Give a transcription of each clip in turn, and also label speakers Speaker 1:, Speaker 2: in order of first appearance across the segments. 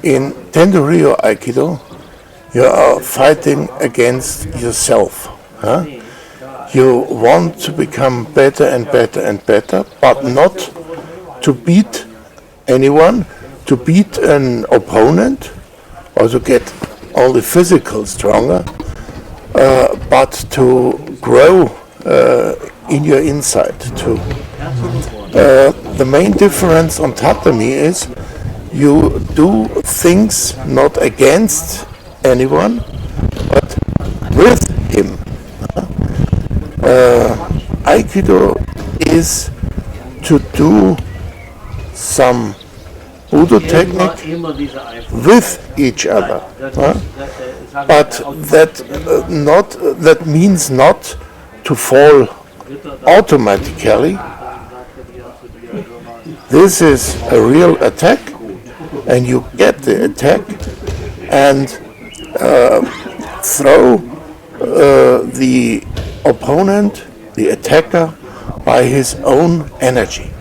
Speaker 1: in Tendoryu Aikido, you are fighting against yourself. Huh? You want to become better and better and better, but not to beat anyone, to beat an opponent, or to get only physical stronger, but to grow in your inside too. The main difference on tatami is you do things not against anyone, but with him. Aikido is to do some Budo technique with each other, but that means not to fall automatically. This is a real attack, and you get the attack and throw the opponent, the attacker, by his own energy.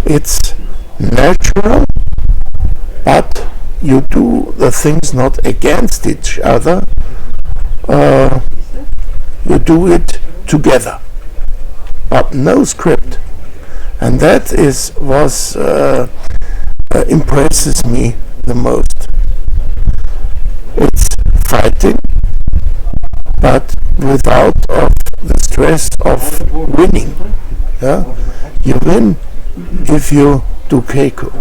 Speaker 1: It's natural, but you do the things not against each other. You do it together, but no script, and that is what impresses me the most. It's fighting, but without the stress of winning. Yeah? You win if you do keiko.